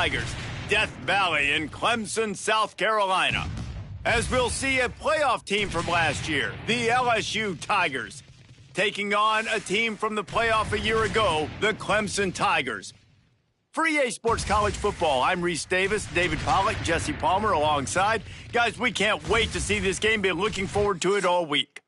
Tigers, Death Valley in Clemson, South Carolina. As we'll see a playoff team from last year, the LSU Tigers, taking on a team from the playoff a year ago, the Clemson Tigers. For EA Sports College Football, I'm Reese Davis, David Pollack, Jesse Palmer alongside. Guys, we can't wait to see this game. Been looking forward to it all week.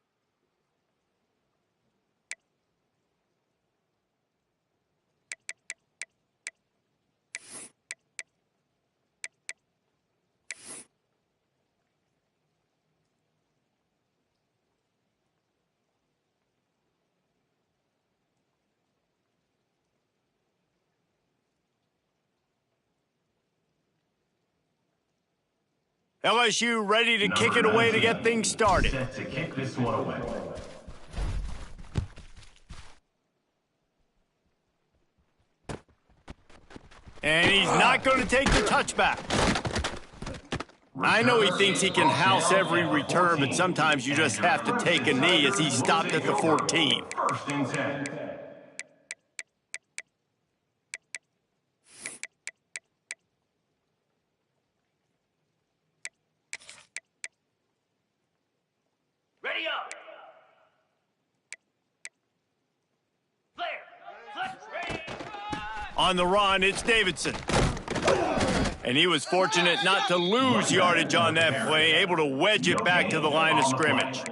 LSU ready to kick it away to get things started. Set to kick this one away. And he's not going to take the touchback. I know he thinks he can house every return, but sometimes you just have to take a knee as he stopped at the 14. First and 10. Ready up. Flare. On the run, it's Davidson. And he was fortunate not to lose yardage on that play, able to wedge it back to the line of scrimmage.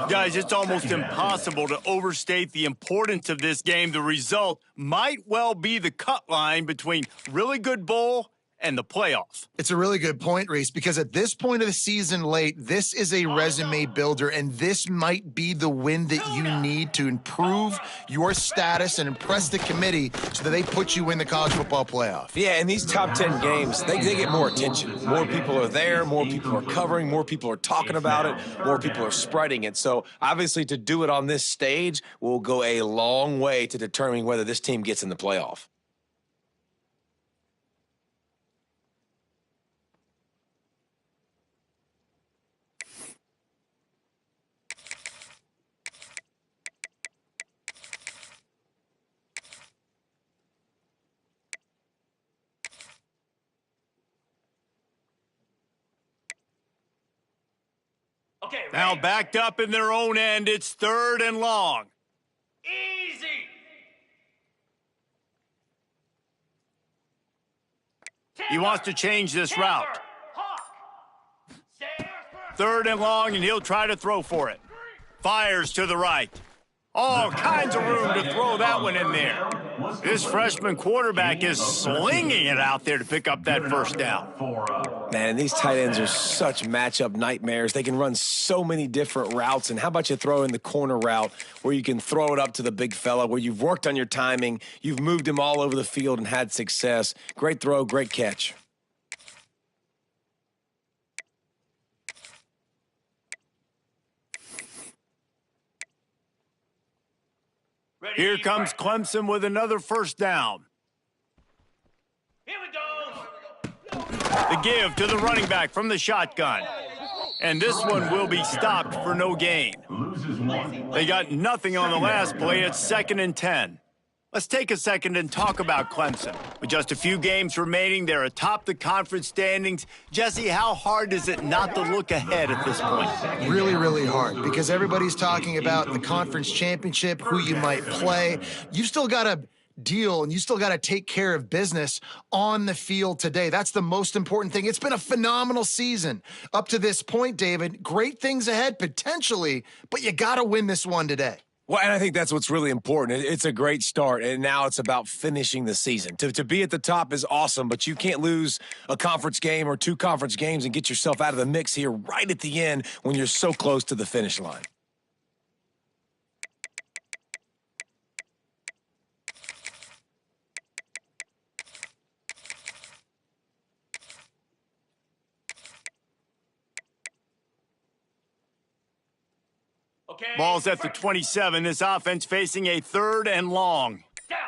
Guys, it's almost impossible to overstate the importance of this game. The result might well be the cut line between really good bowl and the playoff. It's a really good point, Reese, because at this point of the season late, this is a resume builder, and this might be the win that you need to improve your status and impress the committee so that they put you in the college football playoff. Yeah, in these top 10 games, they get more attention. More people are there, more people are covering, more people are talking about it, more people are spreading it. So obviously to do it on this stage will go a long way to determining whether this team gets in the playoff. Okay, Now ready. backed up in their own end, it's 3rd and long. Easy. He wants to change this route. Hawk. Stay. 3rd and long, and he'll try to throw for it. Fires to the right. All kinds of room to throw that one in there. This freshman quarterback is slinging it out there to pick up that first down. Man, these tight ends are such matchup nightmares. They can run so many different routes. And how about you throw in the corner route where you can throw it up to the big fella, where you've worked on your timing, you've moved him all over the field and had success. Great throw, great catch. Ready. Here comes Clemson with another first down. Here we go. The give to the running back from the shotgun. And this one will be stopped for no gain. Loses one. They got nothing on the last play. It's 2nd and 10. Let's take a second and talk about Clemson. With just a few games remaining, they're atop the conference standings. Jesse, how hard is it not to look ahead at this point? Really, really hard, because everybody's talking about the conference championship, who you might play. You still got to deal, and you still got to take care of business on the field today. That's the most important thing. It's been a phenomenal season up to this point, David. Great things ahead, potentially, but you got to win this one today. Well, and I think that's what's really important. It's a great start, and now it's about finishing the season. To be at the top is awesome, but you can't lose a conference game or 2 conference games and get yourself out of the mix here right at the end when you're so close to the finish line. Okay. Ball's at the 27. This offense facing a 3rd and long. Down.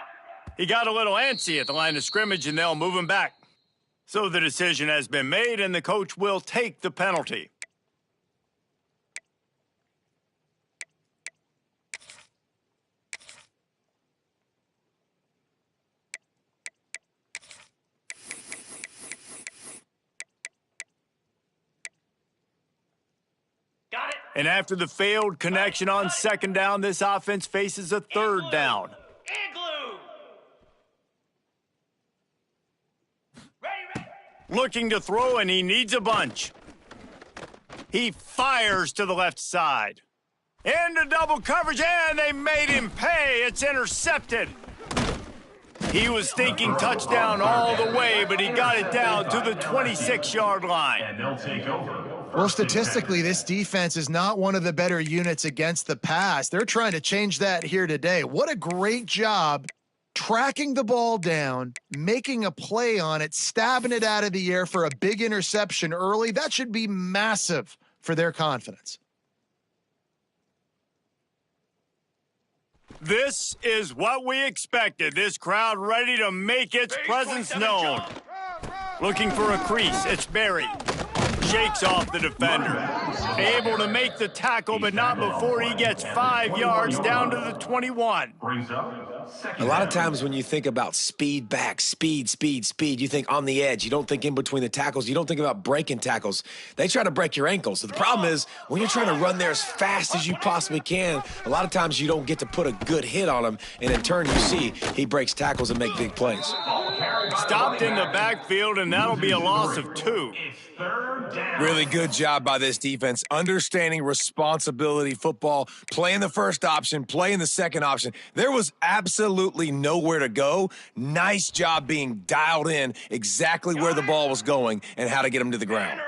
He got a little antsy at the line of scrimmage, and they'll move him back. So the decision has been made, and the coach will take the penalty. And after the failed connection on second down, this offense faces a third down. Igloo. Ready. Looking to throw, and he needs a bunch. He fires to the left side. Into double coverage, and they made him pay. It's intercepted. He was thinking touchdown all the way, but he got it down to the 26-yard line. And they'll take over. Well, statistically, this defense is not one of the better units against the pass. They're trying to change that here today. What a great job tracking the ball down, making a play on it, stabbing it out of the air for a big interception early. That should be massive for their confidence. This is what we expected. This crowd ready to make its presence known. Looking for a crease. It's Barry. Shakes off the defender. Able to make the tackle, but not before he gets 5 yards down to the 21. Brings up second A lot of down. times when you think about speed back, speed, you think on the edge. You don't think in between the tackles. You don't think about breaking tackles. They try to break your ankles. So the problem is when you're trying to run there as fast as you possibly can, a lot of times you don't get to put a good hit on him. And in turn, you see he breaks tackles and make big plays. Stopped in the backfield, and that'll be a loss of 2. It's third down. Really good job by this defense, understanding responsibility football, playing the first option, playing the second option. There was absolutely nowhere to go. Nice job being dialed in exactly where the ball was going and how to get him to the ground.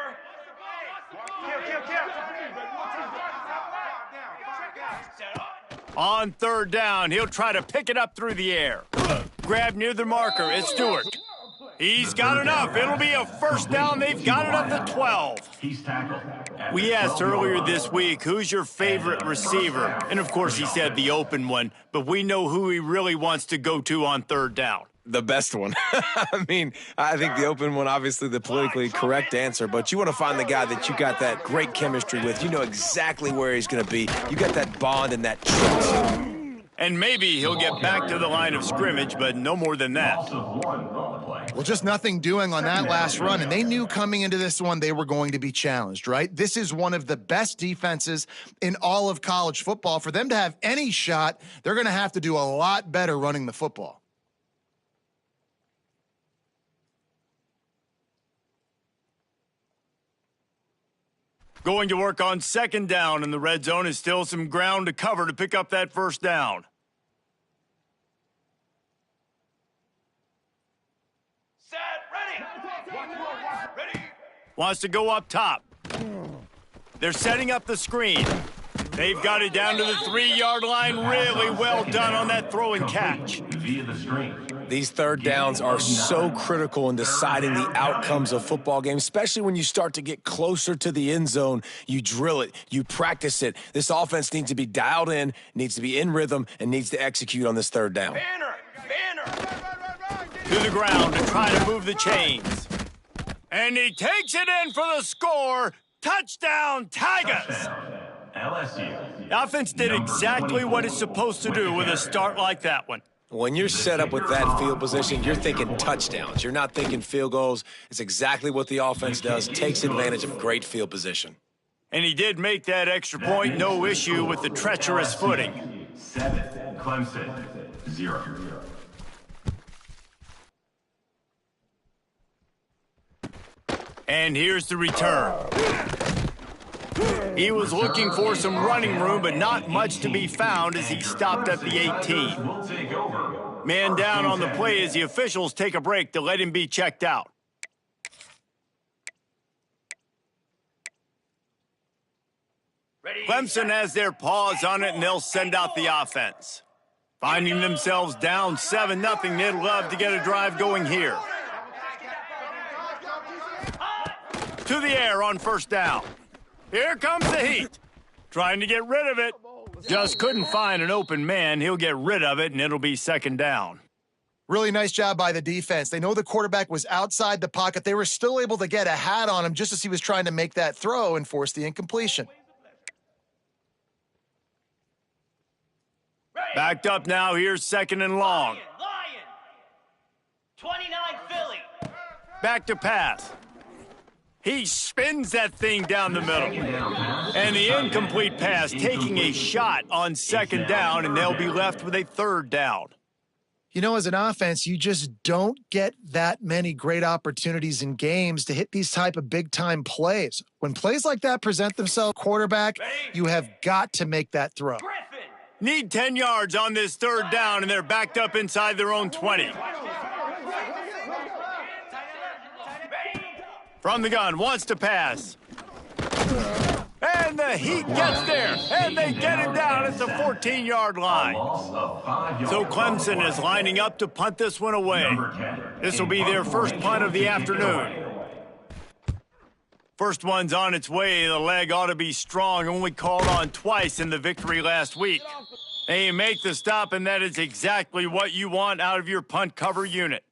On third down, he'll try to pick it up through the air. Grab near the marker. It's Stewart. He's got enough. It'll be a first down. They've got it up to 12. He's tackled. at We the asked 12-yard earlier line. this week, who's your favorite receiver? And, of course, he said the open one, but we know who he really wants to go to on third down. The best one. I mean, I think the open one, obviously the politically correct answer, but you want to find the guy that you got that great chemistry with. You know exactly where he's going to be. You got that bond and that trust. And maybe he'll get back to the line of scrimmage, but no more than that. Loss of 1 on the play. Well, just nothing doing on that last run, and they knew coming into this one they were going to be challenged, right? This is one of the best defenses in all of college football. For them to have any shot, they're going to have to do a lot better running the football. Going to work on second down, and the red zone is still some ground to cover to pick up that first down. Set. Ready. Wants to go up top. They're setting up the screen. They've got it down to the 3-yard line. Really well done on that throw and catch. Via the screen. These third downs are so critical in deciding the outcomes of football games, especially when you start to get closer to the end zone. You drill it, you practice it. This offense needs to be dialed in, needs to be in rhythm, and needs to execute on this third down. Banner. To the ground to try to move the chains. And he takes it in for the score. Touchdown, Tigers! Touchdown. LSU. The offense did exactly what it's supposed to do with a start like that one. When you're set up with that field position, you're thinking touchdowns. You're not thinking field goals. It's exactly what the offense does, takes advantage of great field position. And he did make that extra point, no issue with the treacherous footing. 7. Clemson 0. And here's the return. He was looking for some running room, but not much to be found as he stopped at the 18. Will take over. Man down on the play as the officials take a break to let him be checked out. Ready. Clemson has their paws on it, and they'll send out the offense. Finding themselves down 7-0, they'd love to get a drive going here. To the air on first down. Here comes the heat. Trying to get rid of it. Just couldn't find an open man. He'll get rid of it, and it'll be second down. Really nice job by the defense. They know the quarterback was outside the pocket. They were still able to get a hat on him just as he was trying to make that throw and force the incompletion. Backed up now. Here's second and long. Lion. 29 Philly. Back to pass. He spins that thing down the middle. And the incomplete pass, taking a shot on second down, and they'll be left with a third down. You know, as an offense, you just don't get that many great opportunities in games to hit these type of big-time plays. When plays like that present themselves, quarterback, you have got to make that throw. Need 10 yards on this third down, and they're backed up inside their own 20. From the gun, wants to pass. And the Heat gets there, and they get it down at the 14-yard line. So Clemson is lining up to punt this one away. This will be their first punt of the afternoon. First one's on its way. The leg ought to be strong, only called on twice in the victory last week. They make the stop, and that is exactly what you want out of your punt cover unit.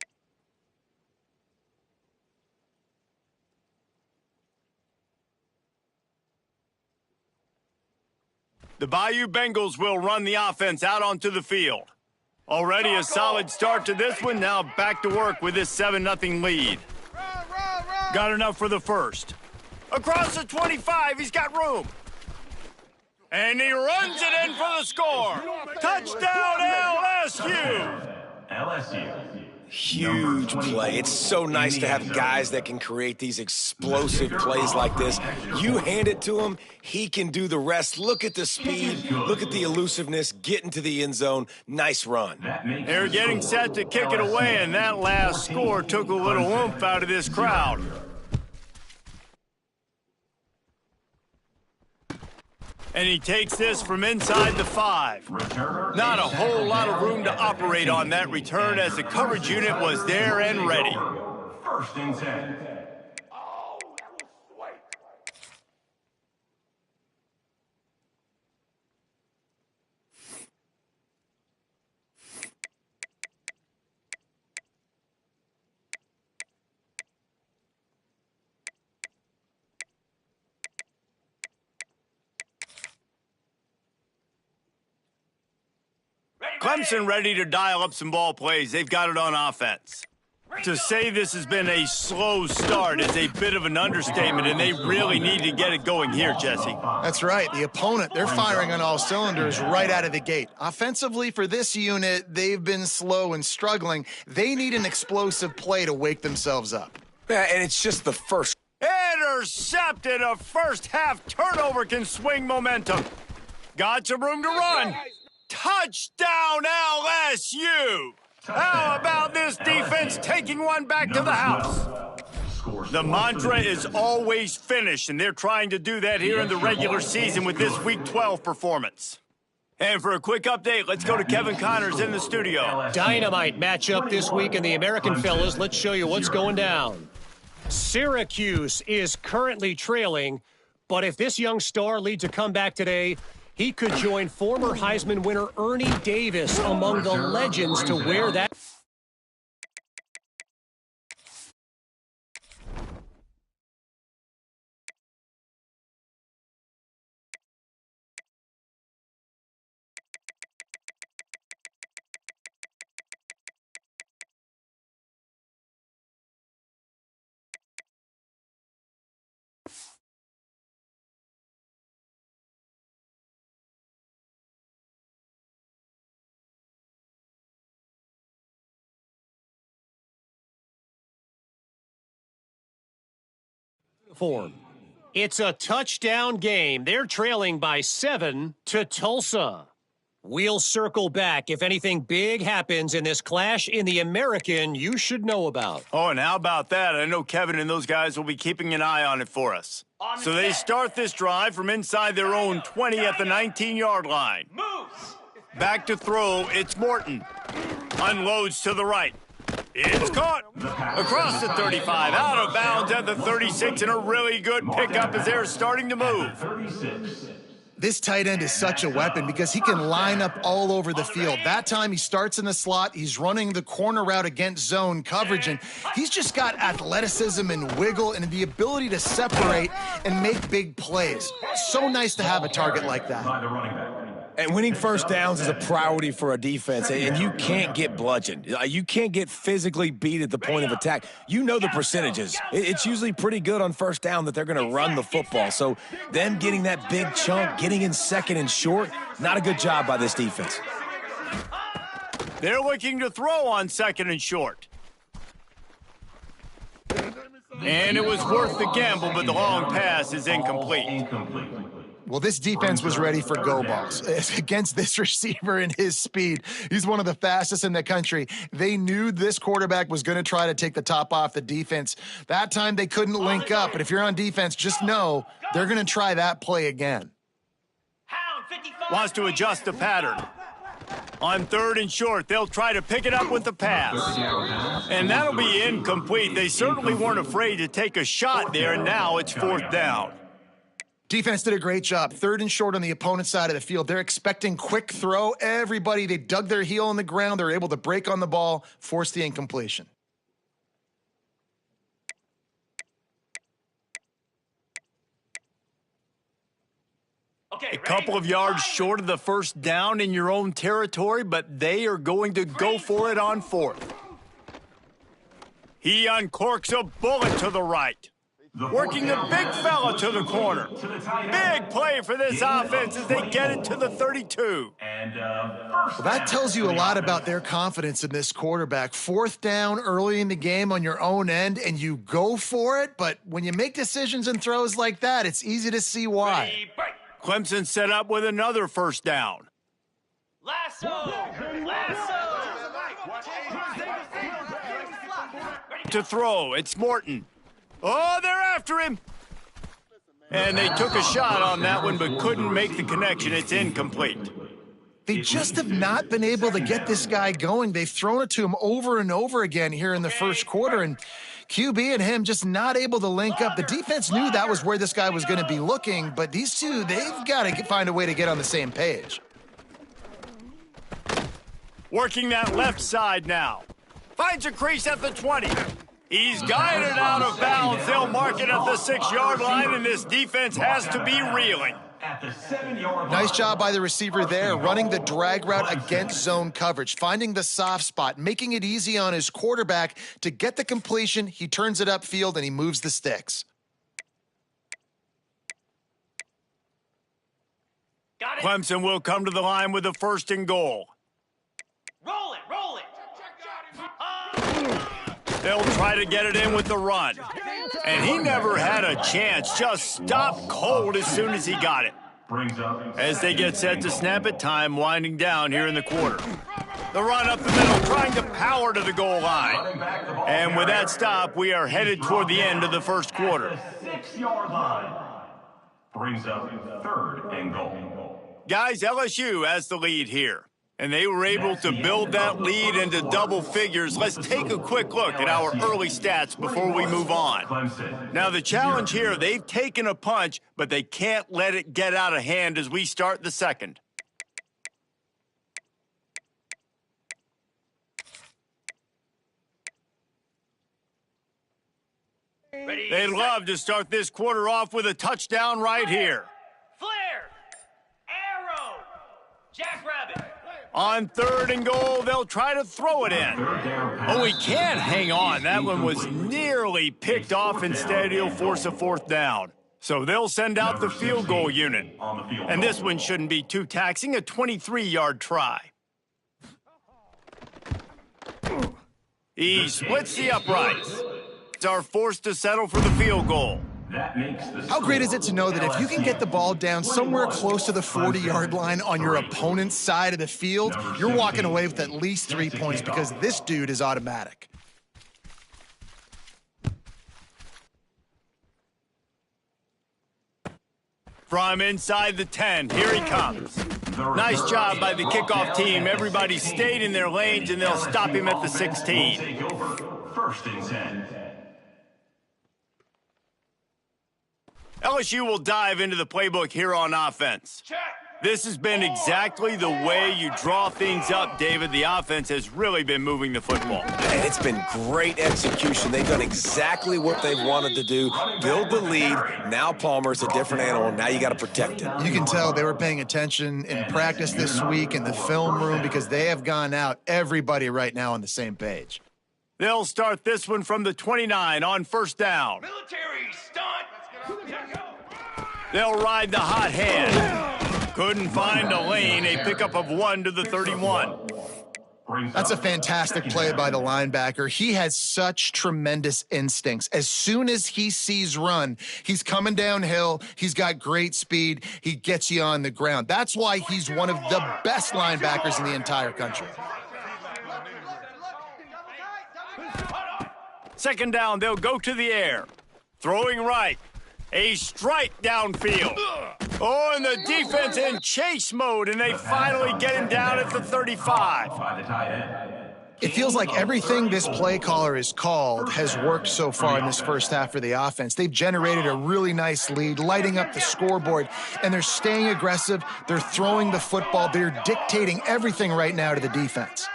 The Bayou Bengals will run the offense out onto the field. Already a solid start to this one. Now back to work with this 7-0 lead. Got enough for the first. Across the 25, he's got room. And he runs it in for the score. Touchdown, LSU! LSU. Huge play. It's so nice to have guys that can create these explosive plays like this. You hand it to him, he can do the rest. Look at the speed, look at the elusiveness, get into the end zone. Nice run. They're getting set to kick it away, and that last score took a little oomph out of this crowd. And he takes this from inside the 5. Not a whole lot of room to operate on that return as the coverage unit was there and ready. First and 10. Clemson ready to dial up some ball plays. They've got it on offense. To say this has been a slow start is a bit of an understatement, and they really need to get it going here, Jesse. That's right. The opponent, they're firing on all cylinders right out of the gate. Offensively, for this unit, they've been slow and struggling. They need an explosive play to wake themselves up. Yeah, and it's just the first. Intercepted. A first-half turnover can swing momentum. Got some room to run. Touchdown, LSU! How about this defense taking one back to the house? The mantra is always finish, and they're trying to do that here in the regular season with this Week 12 performance. And for a quick update, let's go to Kevin Connors in the studio. Dynamite matchup this week in the American fellas. Let's show you what's going down. Syracuse is currently trailing, but if this young star leads a comeback today, he could join former Heisman winner Ernie Davis among the legends to wear that. Form. It's a touchdown game. They're trailing by 7 to Tulsa. We'll circle back if anything big happens in this clash in the American you should know about. Oh, and how about that? I know Kevin and those guys will be keeping an eye on it for us. So they start this drive from inside their own 20 at the 19-yard line. Back to throw, it's Morton. Unloads to the right. It's caught across the 35, out of bounds at the 36, and a really good pickup as they're starting to move. This tight end is such a weapon because he can line up all over the field. That time he starts in the slot, he's running the corner route against zone coverage, and he's just got athleticism and wiggle and the ability to separate and make big plays. So nice to have a target like that. And winning first downs is a priority for a defense, and you can't get bludgeoned. You can't get physically beat at the point of attack. You know the percentages. It's usually pretty good on first down that they're going to run the football. So them getting that big chunk, getting in second and short, not a good job by this defense. They're looking to throw on second and short. And it was worth the gamble, but the long pass is incomplete. Well, this defense was ready for go balls. Against this receiver and his speed, he's one of the fastest in the country. They knew this quarterback was going to try to take the top off the defense. That time they couldn't link up, but if you're on defense, just know they're going to try that play again. Wants to adjust the pattern. On third and short, they'll try to pick it up with the pass. And that'll be incomplete. They certainly weren't afraid to take a shot there, and now it's fourth down. Defense did a great job. Third and short on the opponent's side of the field. They're expecting quick throw. Everybody, they dug their heel in the ground. They're able to break on the ball, force the incompletion. A couple of yards short of the first down in your own territory, but they are going to go for it on fourth. He uncorks a bullet to the right. Working the big fella to the corner. Big play for this offense as they get it to the 32. Well, that tells you a lot about their confidence in this quarterback. Fourth down early in the game on your own end, and you go for it. But when you make decisions and throws like that, it's easy to see why. Clemson set up with another first down. Lasso! To throw, it's Morton. Oh, they're after him. And they took a shot on that one, but couldn't make the connection. It's incomplete. They just have not been able to get this guy going. They've thrown it to him over and over again here in the first quarter, and QB and him just not able to link up. The defense knew that was where this guy was going to be looking, but these two, they've got to find a way to get on the same page. Working that left side now. Finds a crease at the 20. He's guided out of bounds. They'll mark it at the 6-yard line, and this defense has to be reeling. Nice job by the receiver there, running the drag route against zone coverage, finding the soft spot, making it easy on his quarterback to get the completion. He turns it upfield, and he moves the sticks. Clemson will come to the line with a first and goal. Roll it! They'll try to get it in with the run. And he never had a chance. Just stopped cold as soon as he got it. As they get set to snap it, time winding down here in the quarter. The run up the middle, trying to power to the goal line. And with that stop, we are headed toward the end of the first quarter. 6-yard line. Brings up third and goal. Guys, LSU has the lead here. And they were able to build that lead into double figures. Let's take a quick look at our early stats before we move on. Now, the challenge here, they've taken a punch, but they can't let it get out of hand as we start the second. They'd love to start this quarter off with a touchdown right here. Flare! Arrow! Jackrabbit! On third and goal, they'll try to throw it in. Oh, he can't hang on. That one was nearly picked off. Instead, he'll force a fourth down. So they'll send out the field goal unit. And this one shouldn't be too taxing, a 23-yard try. He splits the uprights. Are forced to settle for the field goal. How great is it to know that if you can get the ball down somewhere close to the 40-yard line on your opponent's side of the field, you're walking away with at least 3 points because this dude is automatic. From inside the 10, here he comes. Nice job by the kickoff team. Everybody stayed in their lanes, and they'll stop him at the 16. First and 10. LSU will dive into the playbook here on offense. Check! This has been exactly the way you draw things up, David. The offense has really been moving the football. And it's been great execution. They've done exactly what they've wanted to do, build the lead. Now Palmer's a different animal. Now you got to protect it. You can tell they were paying attention in practice this week in the film room because they have gone out, everybody right now on the same page. They'll start this one from the 29 on first down. Military stunt. They'll ride the hot hand. Couldn't find a lane, a pickup of 1 to the 31. That's a fantastic play by the linebacker. He has such tremendous instincts. As soon as he sees run, he's coming downhill. He's got great speed. He gets you on the ground. That's why he's one of the best linebackers in the entire country. Second down, they'll go to the air. Throwing right. A strike downfield. Oh, and the defense in chase mode, and they finally get him down at the 35. It feels like everything this play caller has called has worked so far in this first half for the offense. They've generated a really nice lead, lighting up the scoreboard, and they're staying aggressive. They're throwing the football. They're dictating everything right now to the defense.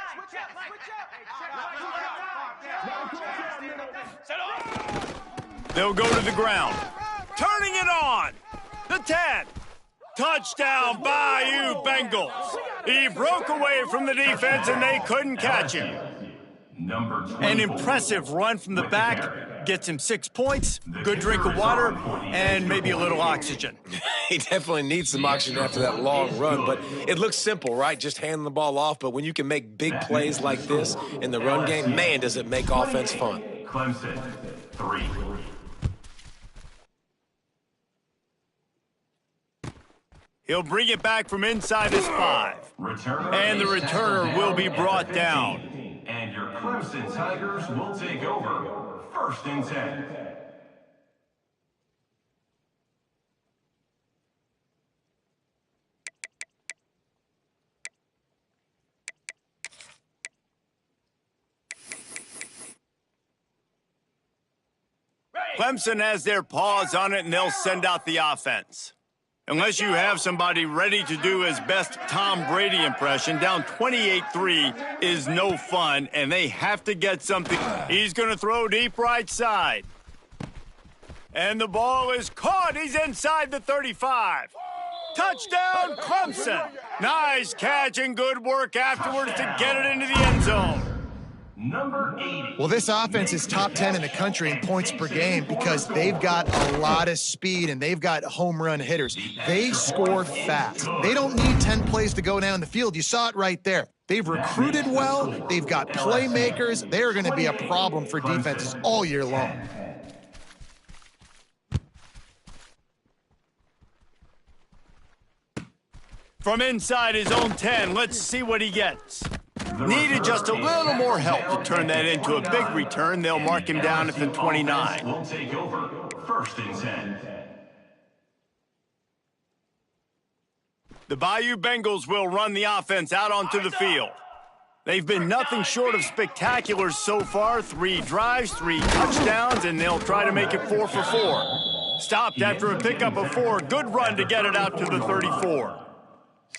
They'll go to the ground. Turning it on. The 10. Touchdown, Bayou Bengals. He broke away from the defense, and they couldn't catch him. An impressive run from the back. Gets him 6 points, good drink of water, and maybe a little oxygen. He definitely needs some oxygen after that long run, but it looks simple, right? Just handing the ball off, but when you can make big plays like this in the run game, man, does it make offense fun. Clemson, 3. He'll bring it back from inside his 5. And the returner will be brought down. And your Clemson Tigers will take over. First and 10. Clemson has their paws on it, and they'll send out the offense. Unless you have somebody ready to do his best Tom Brady impression, down 28-3 is no fun, and they have to get something. He's going to throw deep right side. And the ball is caught. He's inside the 35. Touchdown, Clemson. Nice catch and good work afterwards to get it into the end zone. Number 80. Well, this offense is top 10 in the country in points per game because they've got a lot of speed and they've got home run hitters. They score fast. They don't need 10 plays to go down the field. You saw it right there. They've recruited well. They've got playmakers. They're going to be a problem for defenses all year long. From inside his own 10, let's see what he gets. Needed just a little more help to turn that into a big return. They'll mark him down at the 29. Will take over. First and 10. The Bayou Bengals will run the offense out onto the field. They've been nothing short of spectacular so far. 3 drives, 3 touchdowns, and they'll try to make it 4 for 4. Stopped after a pickup of 4. Good run to get it out to the 34.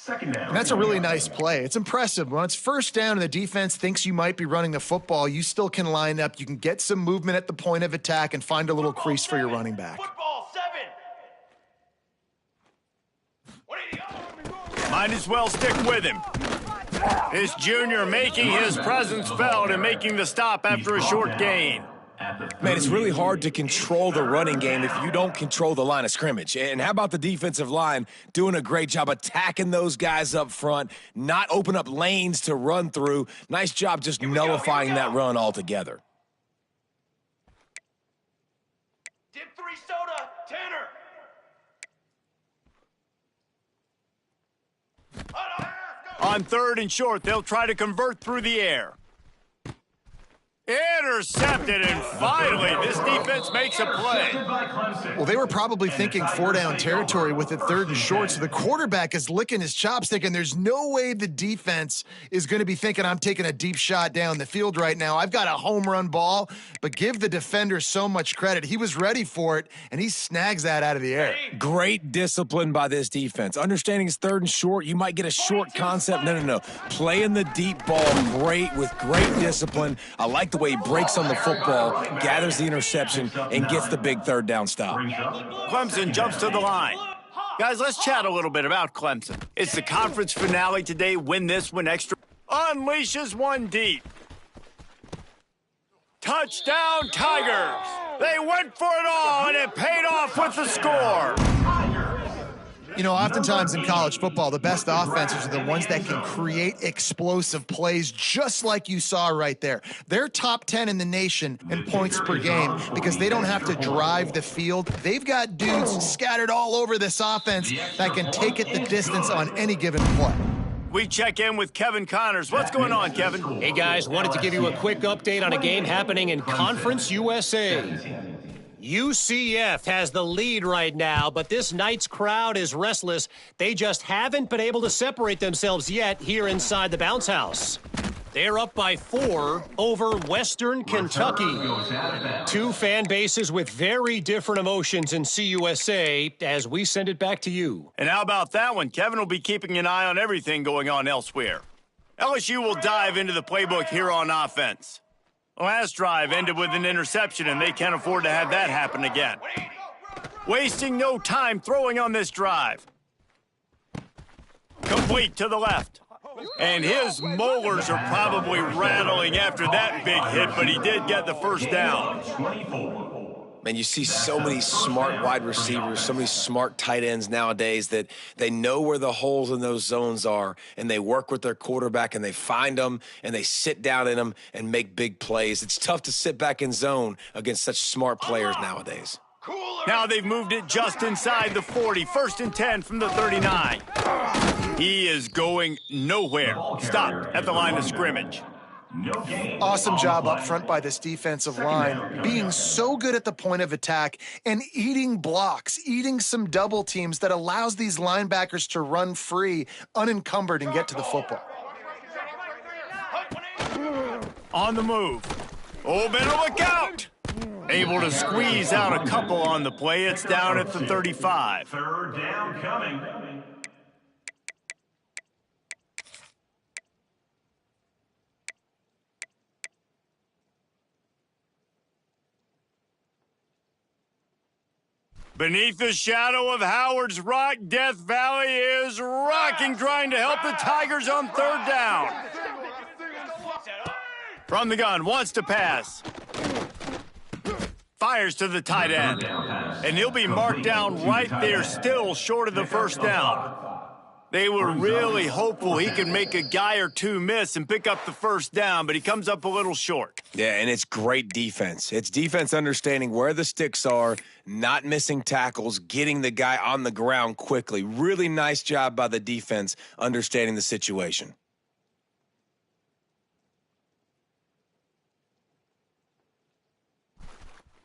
And that's a really nice play. It's impressive. When it's first down and the defense thinks you might be running the football, you still can line up. You can get some movement at the point of attack and find a little crease for your running back. Football 7. Might as well stick with him. This junior making his presence felt and making the stop after a short gain. Man, it's really hard to control the running game if you don't control the line of scrimmage. And how about the defensive line doing a great job attacking those guys up front, not open up lanes to run through. Nice job just nullifying that run altogether. Dip 3 soda, Tanner. On 3rd and short, they'll try to convert through the air. Intercepted, and finally, this defense makes a play. Well, they were probably thinking four-down territory with it 3rd and short, so the quarterback is licking his chops thinking there's no way the defense is going to be thinking I'm taking a deep shot down the field right now. I've got a home run ball, but give the defender so much credit. He was ready for it, and he snags that out of the air. Great discipline by this defense. Understanding it's 3rd and short, you might get a short concept. No. Playing the deep ball great with great discipline. I like the way he breaks on the football, gathers the interception, and gets the big 3rd down stop. Clemson jumps to the line. Guys, let's chat a little bit about Clemson. It's the conference finale today. Win this one extra. Unleashes one deep. Touchdown, Tigers. They went for it all, and it paid off with the score. You know, oftentimes in college football, the best offenses are the ones that can create explosive plays, just like you saw right there. They're top 10 in the nation in points per game because they don't have to drive the field. They've got dudes scattered all over this offense that can take it the distance on any given play. We check in with Kevin Connors. What's going on, Kevin? Hey, guys, wanted to give you a quick update on a game happening in Conference USA. UCF has the lead right now, but this night's crowd is restless. They just haven't been able to separate themselves yet here inside the bounce house. They're up by 4 over Western Kentucky. 2 fan bases with very different emotions in CUSA as we send it back to you. And how about that one? Kevin will be keeping an eye on everything going on elsewhere. LSU will dive into the playbook here on offense. Last drive ended with an interception, and they can't afford to have that happen again. Wasting no time throwing on this drive. Complete to the left. And his molars are probably rattling after that big hit, but he did get the first down. Man, you see so many smart wide receivers, so many smart tight ends nowadays that they know where the holes in those zones are, and they work with their quarterback, and they find them, and they sit down in them and make big plays. It's tough to sit back in zone against such smart players nowadays. Now they've moved it just inside the 40. 1st and 10 from the 39. He is going nowhere. Stopped at the line of scrimmage. Awesome job up front by this defensive line, being so good at the point of attack and eating blocks, eating some double teams that allows these linebackers to run free, unencumbered, and get to the football. On the move. Oh, better look out. Able to squeeze out a couple on the play. It's down at the 35. 3rd down coming. Beneath the shadow of Howard's Rock, Death Valley is rocking, trying to help the Tigers on 3rd down. From the gun, wants to pass. Fires to the tight end. And he'll be marked down right there, still short of the 1st down. They were really hopeful he could make a guy or two miss and pick up the 1st down, but he comes up a little short. Yeah, and it's great defense. It's defense understanding where the sticks are, not missing tackles, getting the guy on the ground quickly. Really nice job by the defense understanding the situation.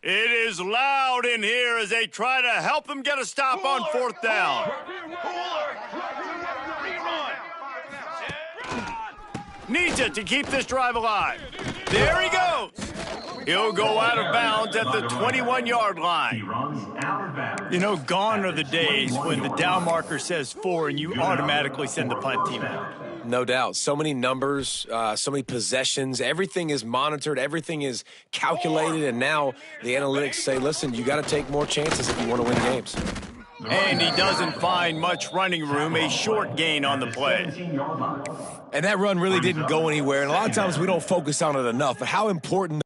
It is loud in here as they try to help him get a stop on 4th down. Needs it to keep this drive alive. There he goes. He'll go out of bounds at the 21-yard line. You know, gone are the days when the down marker says 4 and you automatically send the punt team out. No doubt. So many numbers, so many possessions. Everything is monitored. Everything is calculated. And now the analytics say, listen, you got to take more chances if you want to win games. And he doesn't find much running room, a short gain on the play. And that run really didn't go anywhere. And a lot of times we don't focus on it enough. But how important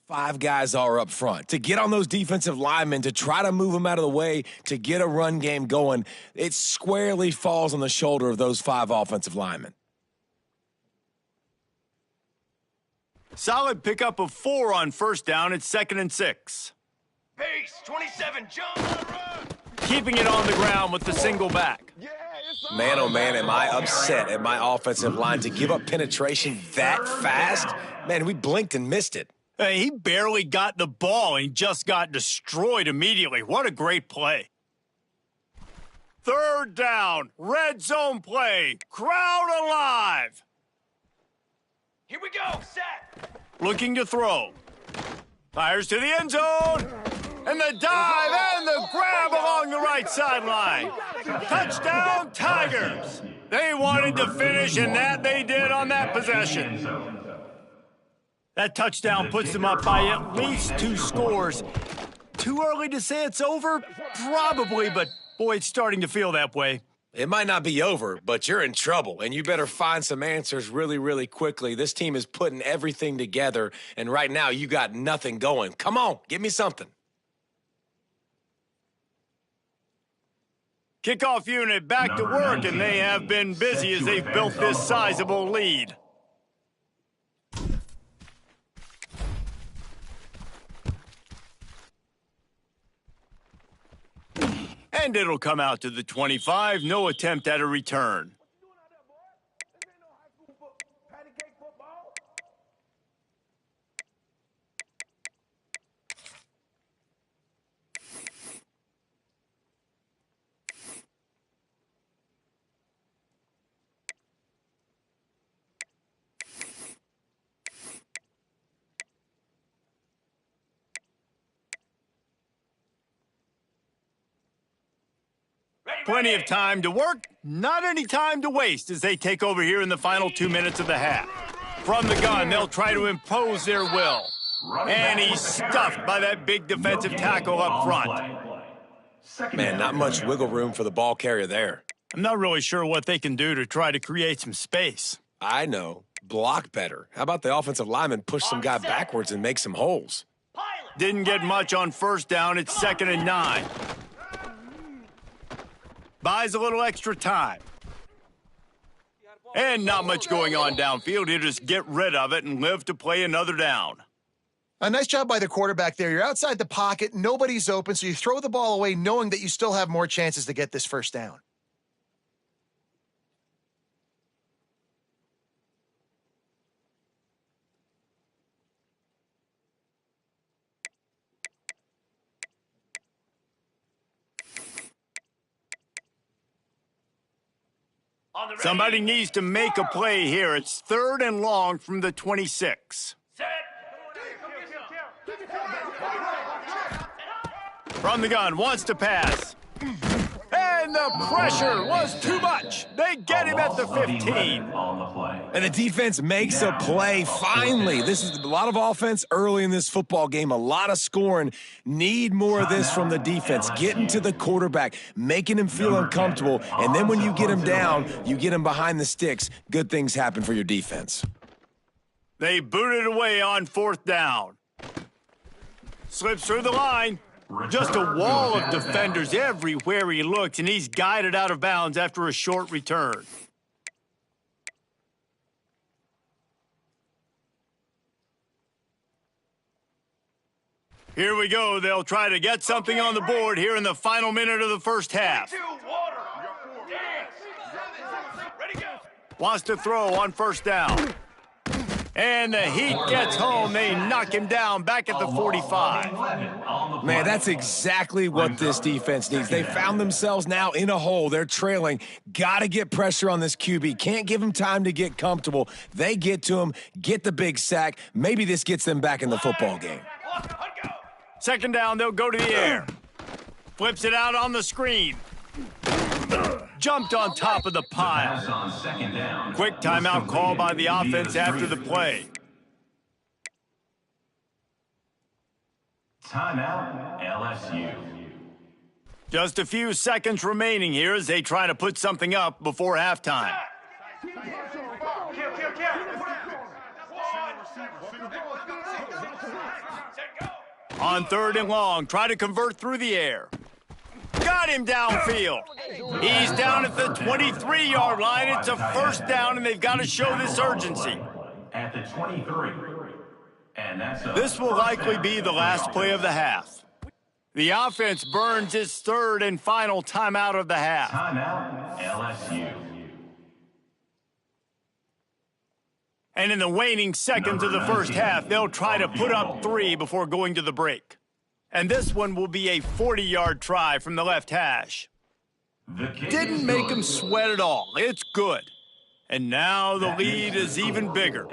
5 guys are up front. To get on those defensive linemen, to try to move them out of the way, to get a run game going, it squarely falls on the shoulder of those 5 offensive linemen. Solid pickup of 4 on first down. It's 2nd and 6. Pace, 27, jump. Keeping it on the ground with the single back. Man, oh man, am I upset at my offensive line to give up penetration that fast? Man, we blinked and missed it. Hey, he barely got the ball and just got destroyed immediately. What a great play. 3rd down, red zone play, crowd alive. Here we go, set. Looking to throw. Fires to the end zone. And the dive and the grab along the right sideline. Touchdown, Tigers. They wanted to finish, and that they did on that possession. That touchdown puts them up by at least 2 scores. Too early to say it's over? Probably, but boy, it's starting to feel that way. It might not be over, but you're in trouble, and you better find some answers really, really quickly. This team is putting everything together, and right now you got nothing going. Come on, give me something. Kickoff unit back to work, and they have been busy as they've built this sizable lead. And it'll come out to the 25. No attempt at a return. Plenty of time to work, not any time to waste as they take over here in the final 2 minutes of the half. From the gun, they'll try to impose their will. And he's stuffed by that big defensive tackle up front. Man, not much wiggle room for the ball carrier there. I'm not really sure what they can do to try to create some space. I know. Block better. How about the offensive lineman push some guy backwards and make some holes? Didn't get much on first down. It's 2nd and 9. Buys a little extra time. And not much going on downfield. He'll just get rid of it and live to play another down. A nice job by the quarterback there. You're outside the pocket. Nobody's open, so you throw the ball away knowing that you still have more chances to get this first down. Somebody needs to make a play here. It's 3rd and long from the 26. Set. From the gun, wants to pass. And the pressure was too much. They get him at the 15. And the defense makes a play, finally. This is a lot of offense early in this football game, a lot of scoring. Need more of this from the defense. Getting to the quarterback, making him feel uncomfortable, and then when you get him down, you get him behind the sticks. Good things happen for your defense. They boot it away on 4th down. Slips through the line. Just a wall of defenders everywhere he looks, and he's guided out of bounds after a short return. Here we go. They'll try to get something on the board here in the final minute of the first half. Water. Dance. Ready, go. Wants to throw on first down. And the heat gets home. They knock him down back at the 45. Man, that's exactly what this defense needs. They found themselves now in a hole. They're trailing. Got to get pressure on this QB. Can't give him time to get comfortable. They get to him, get the big sack. Maybe this gets them back in the football game. 2nd down, they'll go to the air. Flips it out on the screen. Jumped on top of the pile. Quick timeout call by the offense after the play. Timeout, LSU. Just a few seconds remaining here as they try to put something up before halftime. On 3rd and long, try to convert through the air. Got him downfield. He's down at the 23-yard line. It's a first down, and they've got to show this urgency. At the 23. And This will likely be the last play of the half. The offense burns its 3rd and final timeout of the half. Timeout, LSU. And in the waning seconds of the first half, they'll try to put up 3 before going to the break. And this one will be a 40-yard try from the left hash. Didn't make him sweat at all. It's good. And now the lead is even bigger.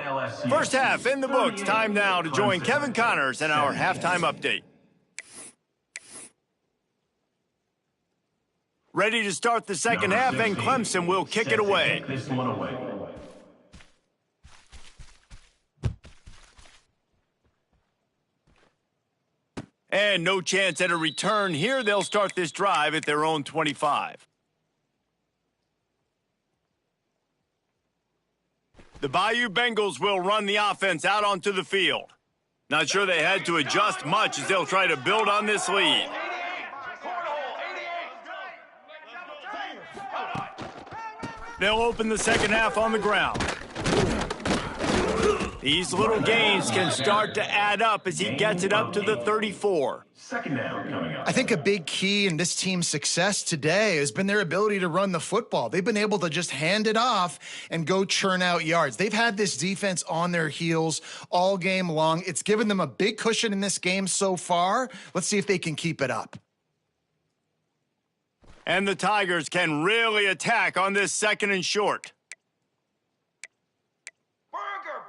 First half in the books. Time now to join Kevin Connors in our halftime update. Ready to start the second half, and Clemson will kick it away. This one away. And no chance at a return here. They'll start this drive at their own 25. The Bayou Bengals will run the offense out onto the field. Not sure they had to adjust much as they'll try to build on this lead. They'll open the second half on the ground. These little gains can start to add up as he gets it up to the 34. Second down coming up. I think a big key in this team's success today has been their ability to run the football. They've been able to just hand it off and go churn out yards. They've had this defense on their heels all game long. It's given them a big cushion in this game so far. Let's see if they can keep it up. And the Tigers can really attack on this 2nd and short. Burger!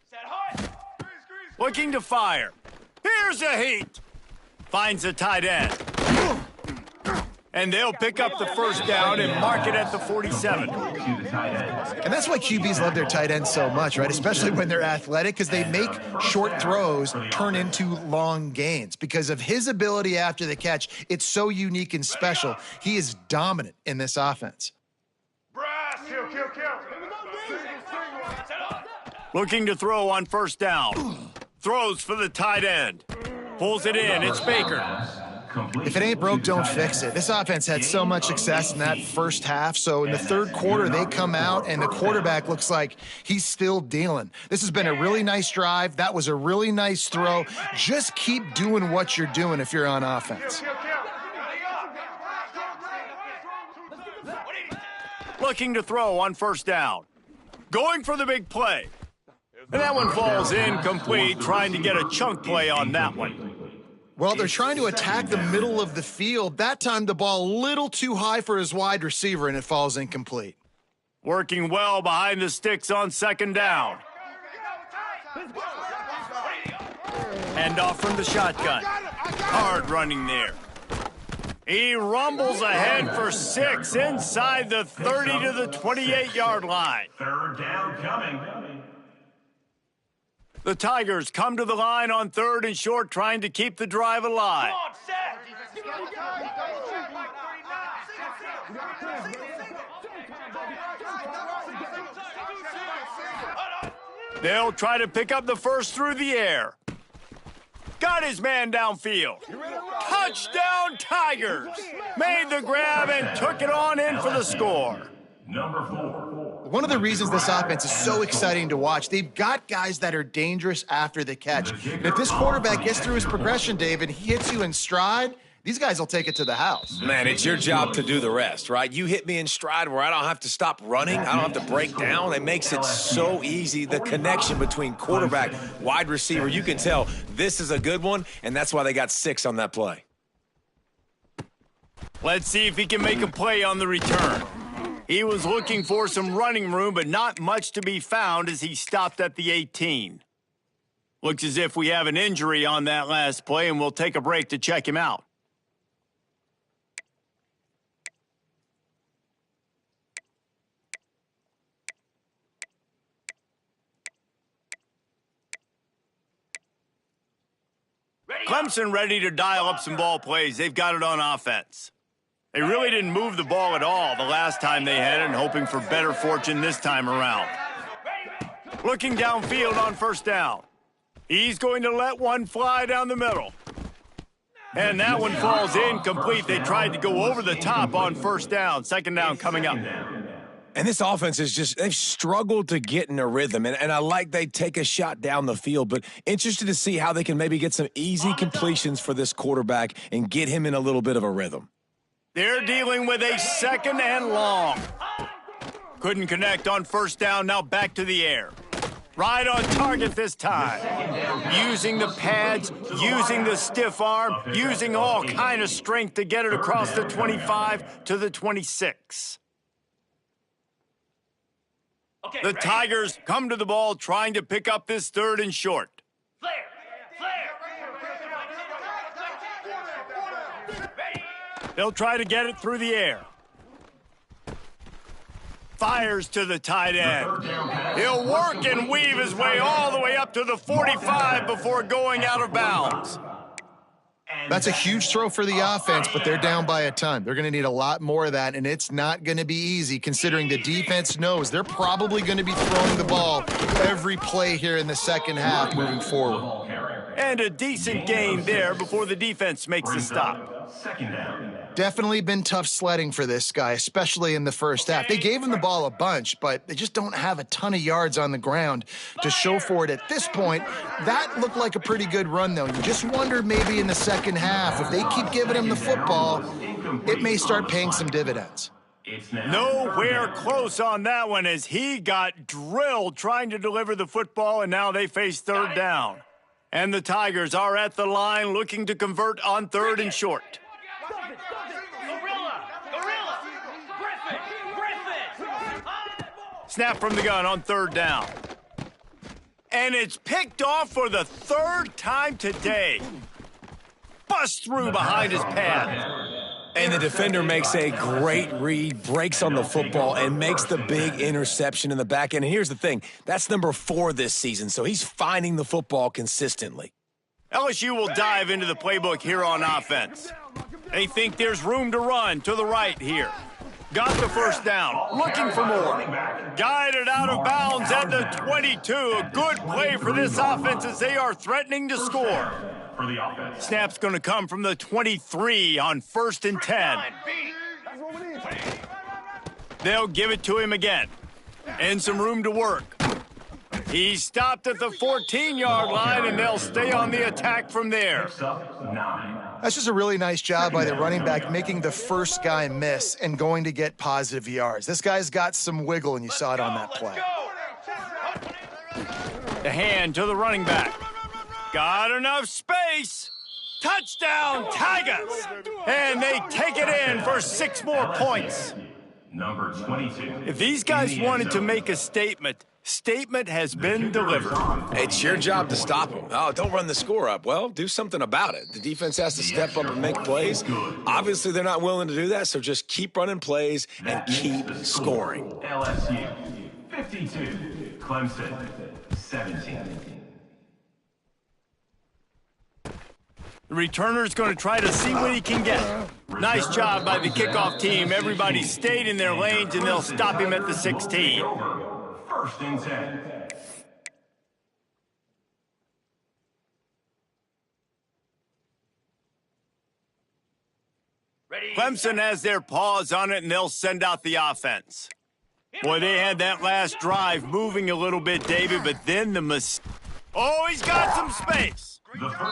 Set high! Looking to fire. Here's a heat. Finds a tight end. And they'll pick up the first down and mark it at the 47. And that's why QBs love their tight ends so much, right? Especially when they're athletic, because they make short throws turn into long gains. Because of his ability after the catch, it's so unique and special. He is dominant in this offense. Looking to throw on first down. Throws for the tight end. Pulls it in. It's Baker. If it ain't broke, don't fix it. This offense had so much success in that first half. So in the 3rd quarter, they come out, and the quarterback looks like he's still dealing. This has been a really nice drive. That was a really nice throw. Just keep doing what you're doing if you're on offense. Looking to throw on first down. Going for the big play. And that one falls incomplete, trying to get a chunk play on that one. Well, they're trying to attack the middle of the field. That time, the ball a little too high for his wide receiver, and it falls incomplete. Working well behind the sticks on 2nd down. Hand off from the shotgun. Hard running there. He rumbles ahead for 6 inside the 30 to the 28-yard line. 3rd down coming. The Tigers come to the line on 3rd and short, trying to keep the drive alive. Come on, set! They'll try to pick up the first through the air. Got his man downfield. Touchdown, Tigers! Made the grab and took it on in for the score. Number 4. One of the reasons this offense is so exciting to watch, they've got guys that are dangerous after the catch. And if this quarterback gets through his progression, David, he hits you in stride, these guys will take it to the house. Man, it's your job to do the rest, right? You hit me in stride where I don't have to stop running. I don't have to break down. It makes it so easy. The connection between quarterback, wide receiver, you can tell this is a good one, and that's why they got 6 on that play. Let's see if he can make a play on the return. He was looking for some running room, but not much to be found as he stopped at the 18. Looks as if we have an injury on that last play, and we'll take a break to check him out. Clemson ready to dial up some ball plays. They've got it on offense. They really didn't move the ball at all the last time they had it, and hoping for better fortune this time around. looking downfield on first down. He's going to let one fly down the middle. And that one falls incomplete. They tried to go over the top on first down. Second down coming up. And this offense is just, they've struggled to get in a rhythm. And I like they take a shot down the field, but interested to see how they can maybe get some easy completions for this quarterback and get him in a little bit of a rhythm. They're dealing with a second and long. Couldn't connect on first down, now back to the air. Right on target this time. Using the pads, using the stiff arm, using all kind of strength to get it across the 25 to the 26. The Tigers come to the ball trying to pick up this third and short. They'll try to get it through the air. Fires to the tight end. He'll work and weave his way all the way up to the 45 before going out of bounds. That's a huge throw for the offense, but they're down by a ton. They're going to need a lot more of that, and it's not going to be easy considering the defense knows they're probably going to be throwing the ball every play here in the second half moving forward. And a decent gain there before the defense makes the stop. Second down. Definitely been tough sledding for this guy, especially in the first half. They gave him the ball a bunch, but they just don't have a ton of yards on the ground to show for it at this point. That looked like a pretty good run, though. You just wonder maybe in the second half, if they keep giving him the football, it may start paying some dividends. Nowhere close on that one as he got drilled trying to deliver the football, and now they face third down. And the Tigers are at the line looking to convert on third and short. Snap from the gun on third down. And it's picked off for the third time today. Bust through behind his pad. And the defender makes a great read, breaks on the football, and makes the big interception in the back end. And here's the thing, that's number 4 this season, so he's finding the football consistently. LSU will dive into the playbook here on offense. They think there's room to run to the right here. Got the first down, looking for more. Guided out of bounds at the 22. A good play for this offense as they are threatening to score. Snap's going to come from the 23 on 1st and 10. They'll give it to him again. And some room to work. He stopped at the 14-yard line, and they'll stay on the attack from there. That's just a really nice job by the running back, making the first guy miss and going to get positive yards. This guy's got some wiggle, and you saw it on that play. The hand to the running back. Got enough space. Touchdown, Tigers. And they take it in for 6 more points. Number 22. If these guys wanted to make a statement has been delivered. It's your job to stop them. Oh, don't run the score up. Well, do something about it. The defense has to step up and make plays. Obviously, they're not willing to do that, so just keep running plays and keep scoring. LSU 52, Clemson 17. The returner's going to try to see what he can get. Nice job by the kickoff team. Everybody stayed in their lanes, and they'll stop him at the 16. 1st and 10. Clemson has their paws on it, and they'll send out the offense. Boy, they had that last drive moving a little bit, David, but then oh, he's got some space.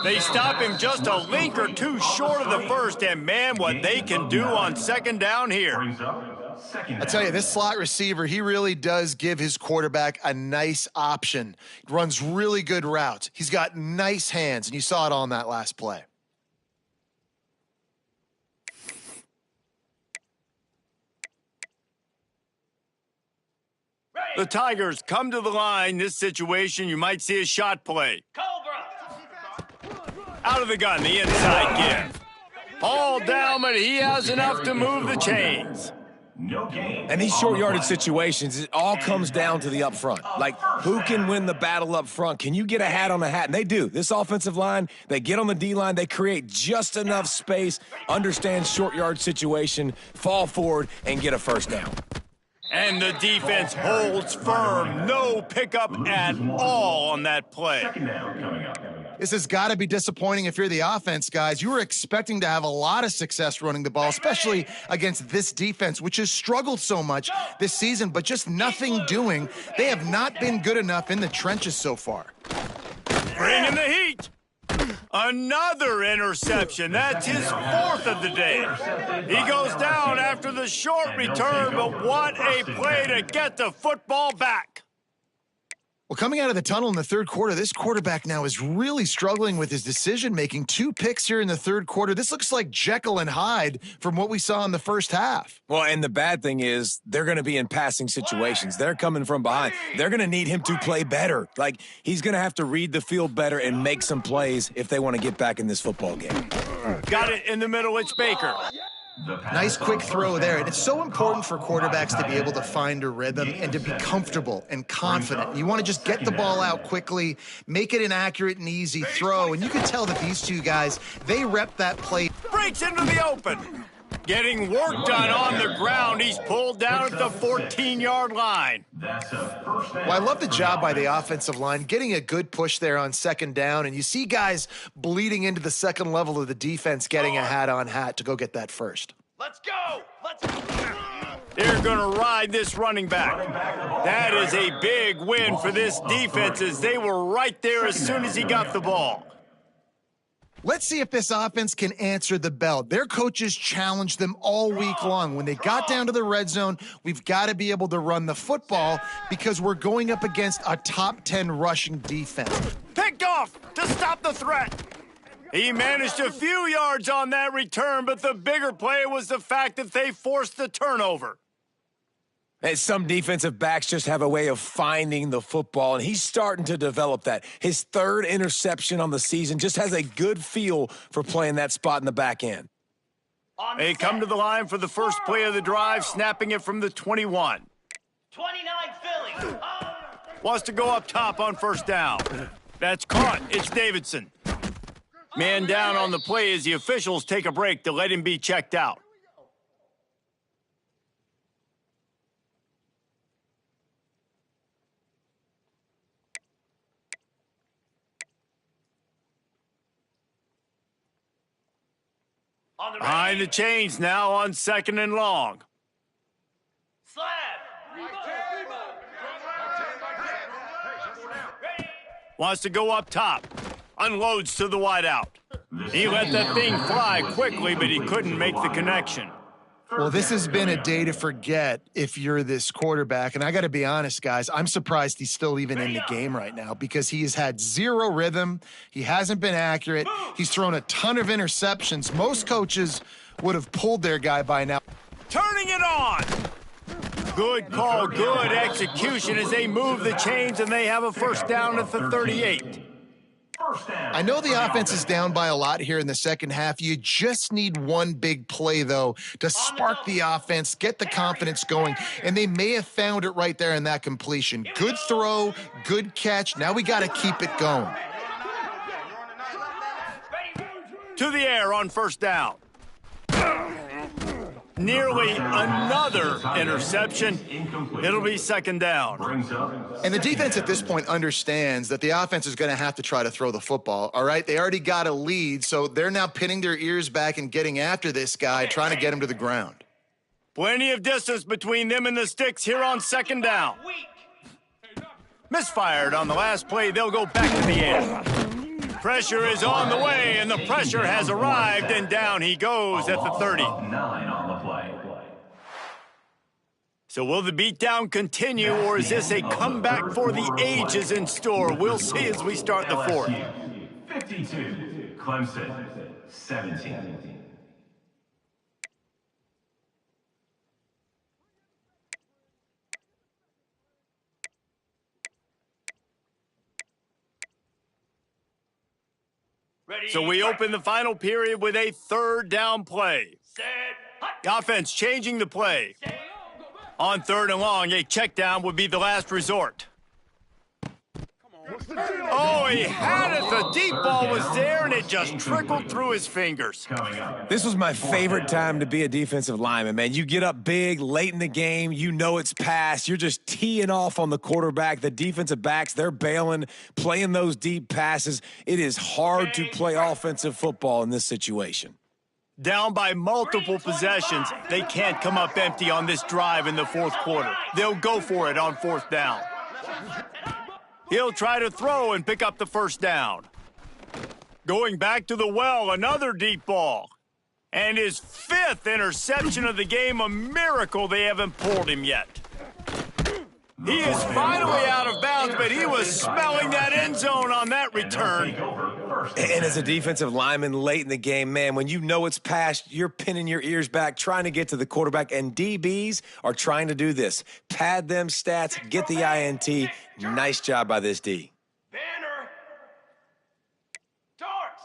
They stop him just a link or two short of the first, and man, what they can do on second down here. I tell you, this slot receiver, he really does give his quarterback a nice option. He runs really good routes. He's got nice hands, and you saw it all in that last play. The Tigers come to the line. This situation, you might see a shot play. Out of the gun, the inside give. All down, but he has enough to move the chains. And these short yardage situations, it all comes down to the up front. Like, who can win the battle up front? Can you get a hat on a hat? And they do. This offensive line, they get on the D-line, they create just enough space, understand short yard situation, fall forward, and get a first down. And the defense holds firm. No pickup at all on that play. Second down coming up. This has got to be disappointing if you're the offense, guys. You were expecting to have a lot of success running the ball, especially against this defense, which has struggled so much this season, but just nothing doing. They have not been good enough in the trenches so far. Bringing the heat. Another interception. That's his fourth of the day. He goes down after the short return, but what a play to get the football back. Well, coming out of the tunnel in the third quarter, this quarterback now is really struggling with his decision-making. 2 picks here in the third quarter. This looks like Jekyll and Hyde from what we saw in the first half. Well, and the bad thing is they're going to be in passing situations. They're coming from behind. They're going to need him to play better. Like, he's going to have to read the field better and make some plays if they want to get back in this football game. Got it in the middle. It's Baker. Nice quick throw there. And it's so important for quarterbacks to be able to find a rhythm and to be comfortable and confident. You want to just get the ball out quickly, make it an accurate and easy throw. And you can tell that these two guys, they rep that play. Breaks into the open. Getting work done on the ground. He's pulled down at the 14-yard line. Well, I love the job by the offensive line, getting a good push there on second down. And you see guys bleeding into the second level of the defense, getting a hat-on-hat to go get that first. Let's go! Let's go! They're going to ride this running back. That is a big win for this defense as they were right there as soon as he got the ball. Let's see if this offense can answer the bell. Their coaches challenged them all week long. When they got down to the red zone, we've got to be able to run the football because we're going up against a top 10 rushing defense. Picked off to stop the threat. He managed a few yards on that return, but the bigger play was the fact that they forced the turnover. And some defensive backs just have a way of finding the football, and he's starting to develop that. His third interception on the season, just has a good feel for playing that spot in the back end. They come to the line for the first play of the drive, snapping it from the 21. 29 Philly. Wants to go up top on first down. That's caught. It's Davidson. Man down on the play as the officials take a break to let him be checked out. Behind the chains now on second and long. Slab. Wants to go up top. Unloads to the wideout. He let that thing fly quickly, but he couldn't make the connection. Well, this has been a day to forget if you're this quarterback. And I got to be honest, guys, I'm surprised he's still even in the game right now because he has had zero rhythm. He hasn't been accurate. He's thrown a ton of interceptions. Most coaches would have pulled their guy by now. Turning it on. Good call, good execution as they move the chains and they have a first down at the 38. I know the offense is down by a lot here in the second half. You just need one big play, though, to spark the offense, get the confidence going, and they may have found it right there in that completion. Good throw, good catch. Now we got to keep it going. To the air on first down. Nearly another interception. It'll be second down. And the defense at this point understands that the offense is going to have to try to throw the football, all right? They already got a lead, so they're now pinning their ears back and getting after this guy, trying to get him to the ground. Plenty of distance between them and the sticks here on second down. Misfired on the last play. They'll go back to the air. Pressure is on the way, and the pressure has arrived, and down he goes at the 30. 9 on the play. So will the beatdown continue, or is this a comeback for the ages in store? We'll see as we start the fourth. LSU 52, Clemson 17. So we open the final period with a third down play. The offense changing the play. On third and long, a check down would be the last resort. Oh, he had it. The deep ball was there, and it just trickled through his fingers. This was my favorite time to be a defensive lineman, man. You get up big late in the game. You know it's past. You're just teeing off on the quarterback. The defensive backs, they're bailing, playing those deep passes. It is hard to play offensive football in this situation. Down by multiple possessions, they can't come up empty on this drive in the fourth quarter. They'll go for it on fourth down. He'll try to throw and pick up the first down. Going back to the well, another deep ball. And his fifth interception of the game, a miracle they haven't pulled him yet. He is finally out of bounds, but he was smelling that end zone on that return. And as a defensive lineman late in the game, man, when you know it's past, you're pinning your ears back, trying to get to the quarterback, and DBs are trying to do this. Pad them stats, get the INT. Nice job by this D. Banner. Darts.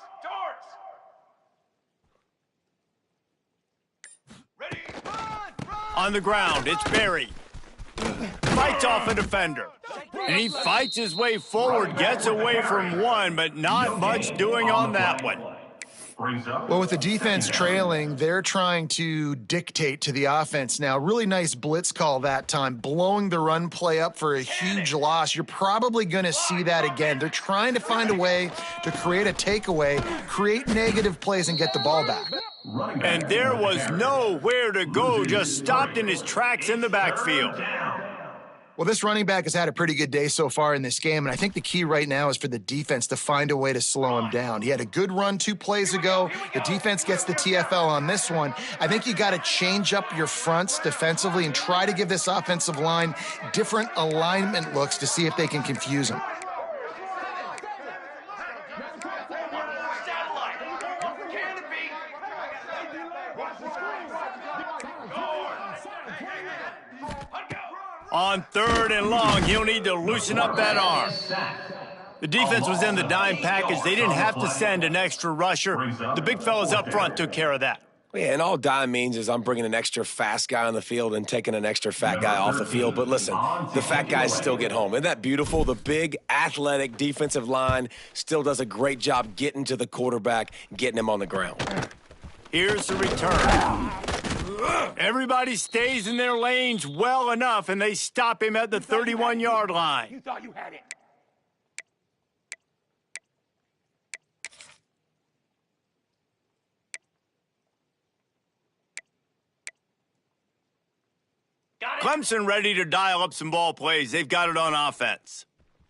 Ready. Run. On the ground, it's Barry. Fights off a defender. And he fights his way forward, gets away from one, but not much doing on that one. Well, with the defense trailing, they're trying to dictate to the offense now. Really nice blitz call that time, blowing the run play up for a huge loss. You're probably going to see that again. They're trying to find a way to create a takeaway, create negative plays, and get the ball back. And there was nowhere to go, just stopped in his tracks in the backfield. Well, this running back has had a pretty good day so far in this game, and I think the key right now is for the defense to find a way to slow him down. He had a good run 2 plays ago. The defense gets the TFL on this one. I think you got to change up your fronts defensively and try to give this offensive line different alignment looks to see if they can confuse him. On third and long, he'll need to loosen up that arm. The defense was in the dime package. They didn't have to send an extra rusher. The big fellas up front took care of that. Yeah, and all dime means is I'm bringing an extra fast guy on the field and taking an extra fat guy off the field. But listen, the fat guys still get home. Isn't that beautiful? The big, athletic defensive line still does a great job getting to the quarterback, getting him on the ground. Here's the return. Everybody stays in their lanes well enough, and they stop him at the 31-yard line. You thought you had it. Clemson ready to dial up some ball plays. They've got it on offense.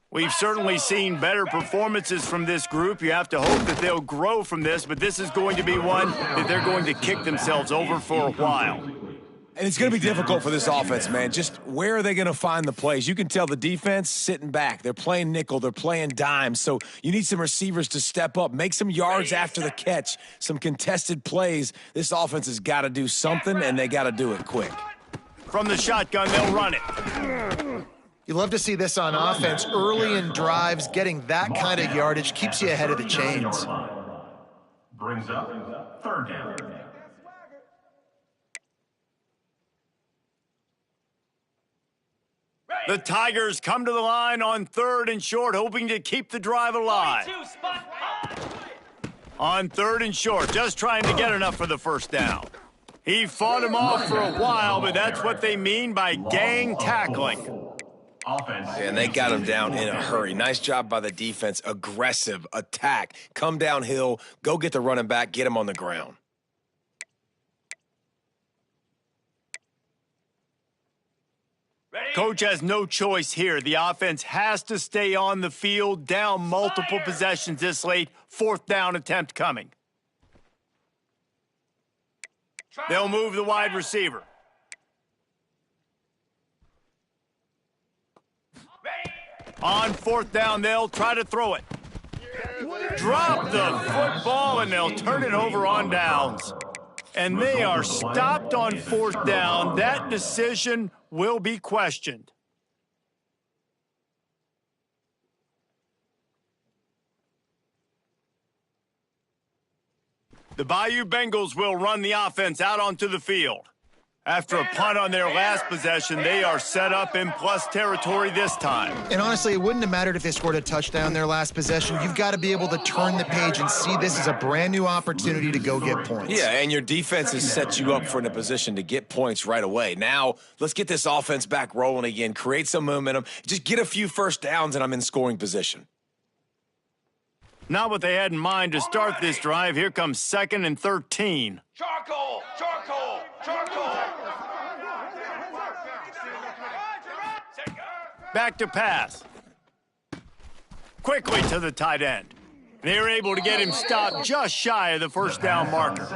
We've certainly seen better performances from this group. You have to hope that they'll grow from this, but this is going to be one that they're going to kick themselves over for a while. And it's going to be difficult for this offense, man. Just where are they going to find the plays? You can tell the defense sitting back. They're playing nickel. They're playing dime. So you need some receivers to step up, make some yards after the catch, some contested plays. This offense has got to do something, and they got to do it quick. From the shotgun, they'll run it. You love to see this on offense. Early in drives, getting that kind of yardage keeps you ahead of the chains. Brings up third down. The Tigers come to the line on third and short, hoping to keep the drive alive. On third and short, just trying to get enough for the first down. He fought him off for a while, but that's what they mean by gang tackling. And they got him down in a hurry. Nice job by the defense. Aggressive attack. Come downhill. Go get the running back. Get him on the ground. Coach has no choice here. The offense has to stay on the field, down multiple possessions this late. Fourth down attempt coming. They'll move the wide receiver. On fourth down, they'll try to throw it. Drop the football, and they'll turn it over on downs. And they are stopped on fourth down. That decision will be questioned. The Bayou Bengals will run the offense out onto the field. After a punt on their last possession, they are set up in plus territory this time. And honestly, it wouldn't have mattered if they scored a touchdown their last possession. You've got to be able to turn the page and see this as a brand new opportunity to go get points. Yeah, and your defense has set you up for in a position to get points right away. Now, let's get this offense back rolling again, create some momentum, just get a few first downs, and I'm in scoring position. Not what they had in mind to start this drive. Here comes 2nd and 13. Charcoal! Charcoal! Charcoal! Back to pass. Quickly to the tight end. They're able to get him stopped just shy of the first down marker.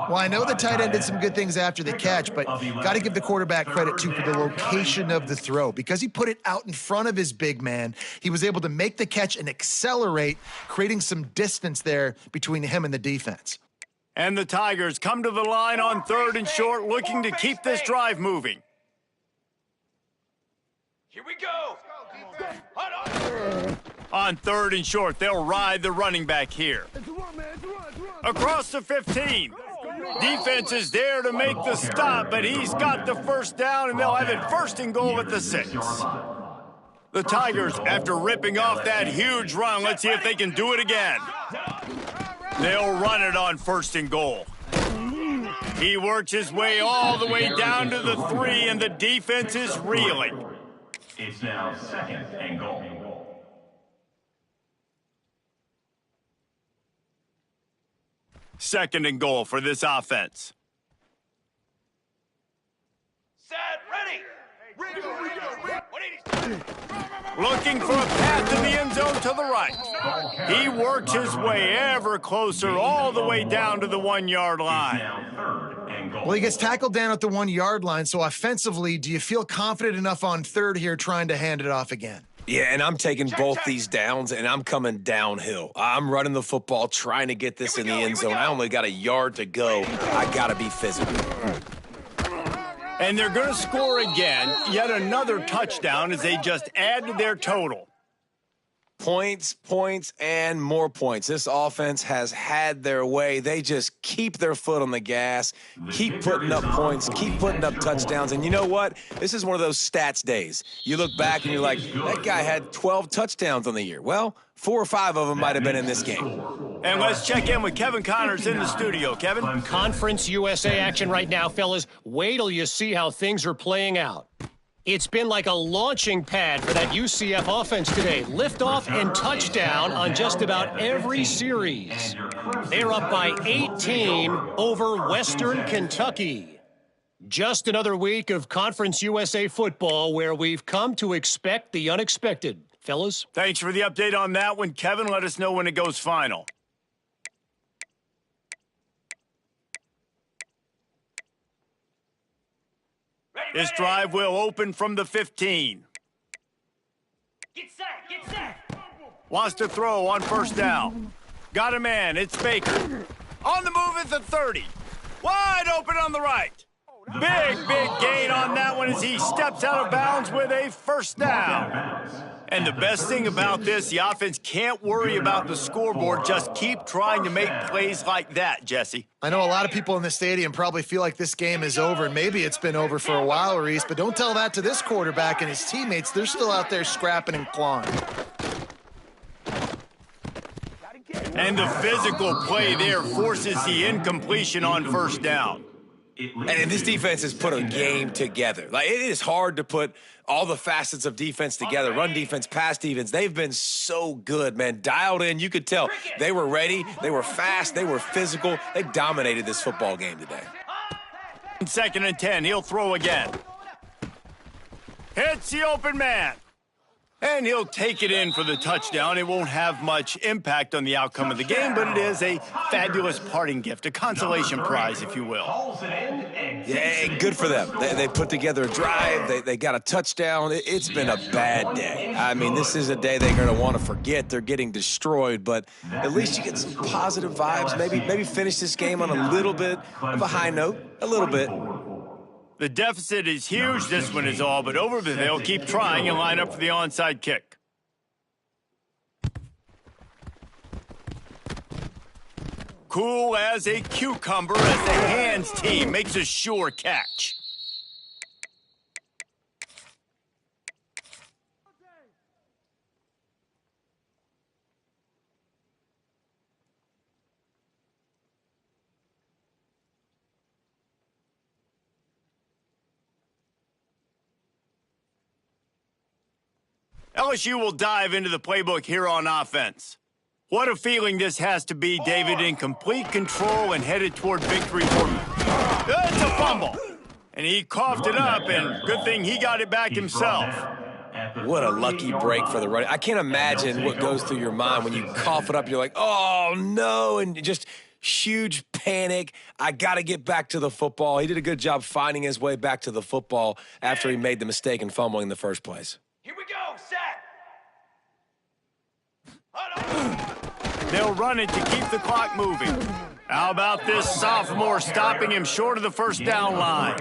Well, I know the tight end did some good things after the catch, but got to give the quarterback credit, too, for the location of the throw. Because he put it out in front of his big man, he was able to make the catch and accelerate, creating some distance there between him and the defense. And the Tigers come to the line on 3rd and short, looking to keep this drive moving. Here we go! On 3rd and short, they'll ride the running back here. Across the 15. Defense is there to make the stop, but he's got the first down, and they'll have it 1st and goal at the 6. The Tigers, after ripping off that huge run, let's see if they can do it again. They'll run it on 1st and goal. He works his way all the way down to the 3, and the defense is reeling. It's now 2nd and goal. Second and goal for this offense. Set, ready! Looking for a path to the end zone to the right. He works his way ever closer all the way down to the 1-yard line. Well, he gets tackled down at the 1-yard line, so offensively, do you feel confident enough on 3rd here trying to hand it off again? Yeah, and I'm taking both these downs, and I'm coming downhill. I'm running the football, trying to get this in the end zone. I only got a yard to go. I got to be physical. And they're going to score again, yet another touchdown as they just add to their total. Points, points, and more points. This offense has had their way. They just keep their foot on the gas, keep putting up points, keep putting up touchdowns. And you know what? This is one of those stats days. You look back and you're like, that guy had 12 touchdowns on the year. Well, 4 or 5 of them might have been in this game. And let's check in with Kevin Connors in the studio. Kevin? Conference USA action right now, fellas. Wait till you see how things are playing out. It's been like a launching pad for that UCF offense today. Liftoff and touchdown on just about every series. They're up by 18 over Western Kentucky. Just another week of Conference USA football where we've come to expect the unexpected. Fellas? Thanks for the update on that one, Kevin. Let us know when it goes final. This drive will open from the 15. Get set! Get set! Wants to throw on 1st down. Got a man. It's Baker. On the move at the 30. Wide open on the right. Big gain on that one as he steps out of bounds with a 1st down. And the best thing about this, the offense can't worry about the scoreboard. Just keep trying to make plays like that, Jesse. I know a lot of people in the stadium probably feel like this game is over, and maybe it's been over for a while, Reese, but don't tell that to this quarterback and his teammates. They're still out there scrapping and clawing. And the physical play there forces the incompletion on 1st down. And this defense has put a game together. Like, it is hard to put all the facets of defense together. Run defense, pass defense. They've been so good, man. Dialed in. You could tell they were ready. They were fast. They were physical. They dominated this football game today. 2nd and 10. He'll throw again. Hits the open man. And he'll take it in for the touchdown. It won't have much impact on the outcome of the game, but it is a fabulous parting gift, a consolation prize, if you will. Yeah, good for them. They put together a drive. They got a touchdown. It's been a bad day. I mean, this is a day they're going to want to forget. They're getting destroyed, but at least you get some positive vibes. Maybe finish this game on a little bit of a high note, a little bit. The deficit is huge. This one is all but over, but they'll keep trying and line up for the onside kick. cool as a cucumber as the hands team makes a sure catch. LSU will dive into the playbook here on offense. What a feeling this has to be, David, in complete control and headed toward victory for him. That's a fumble. And he coughed it up, and good thing he got it back himself. What a lucky break for the running. I can't imagine what goes through your mind when you cough it up. You're like, oh, no, and just huge panic. I got to get back to the football. He did a good job finding his way back to the football after he made the mistake and fumbling in the first place. Here we go, set. They'll run it to keep the clock moving. How about this sophomore stopping him short of the first down line?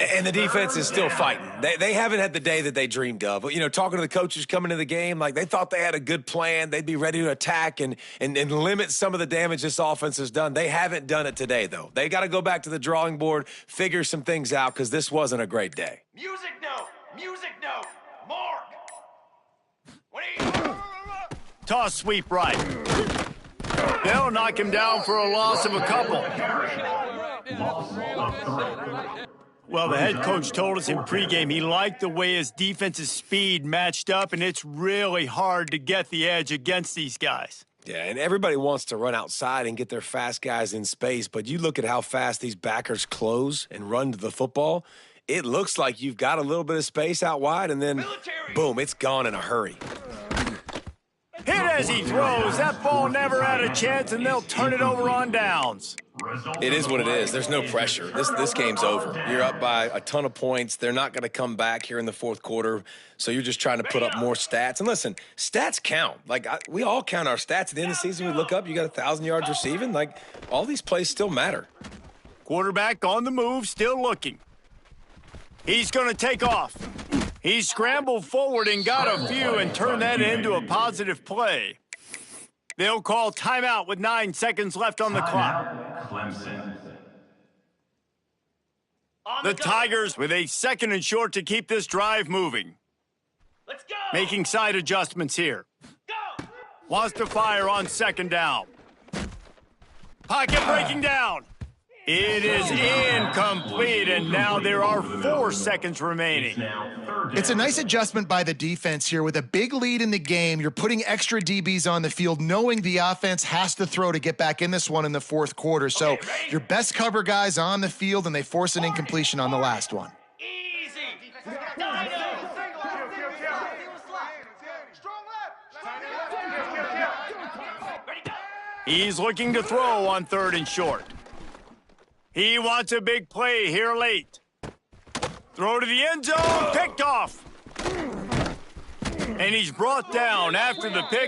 And the defense is still fighting. They haven't had the day that they dreamed of. You know, talking to the coaches coming into the game, like they thought they had a good plan. They'd be ready to attack and limit some of the damage this offense has done. They haven't done it today, though. They got to go back to the drawing board, figure some things out, because this wasn't a great day. Music note. Music note. Mark. Toss sweep right. They'll knock him down for a loss of a couple. Well, the head coach told us in pregame he liked the way his defense's speed matched up, and it's really hard to get the edge against these guys. Yeah, and everybody wants to run outside and get their fast guys in space, but you look at how fast these backers close and run to the football, it looks like you've got a little bit of space out wide, and then, boom, it's gone in a hurry. Hit as he throws. That ball never had a chance, and they'll turn it over on downs. It is what it is. There's no pressure. This game's over. You're up by a ton of points. They're not going to come back here in the fourth quarter, so you're just trying to put up more stats. And listen, stats count. Like, we all count our stats. At the end of the season, we look up, you got 1,000 yards receiving. Like, all these plays still matter. Quarterback on the move, still looking. He's going to take off. He scrambled forward and got a few and turned that into a positive play. They'll call timeout with 9 seconds left on the clock. Clemson. The Tigers with a second and short to keep this drive moving. Let's go. Making side adjustments here. Go. Wants to fire on second down. Pocket breaking down. It is incomplete, and now there are 4 seconds remaining. It's a nice adjustment by the defense here. With a big lead in the game, you're putting extra DBs on the field, knowing the offense has to throw to get back in this one in the fourth quarter. So your best cover guys on the field, and they force an incompletion on the last one. Easy. He's looking to throw on 3rd and short. He wants a big play here late. Throw to the end zone, picked off. And he's brought down after the pick.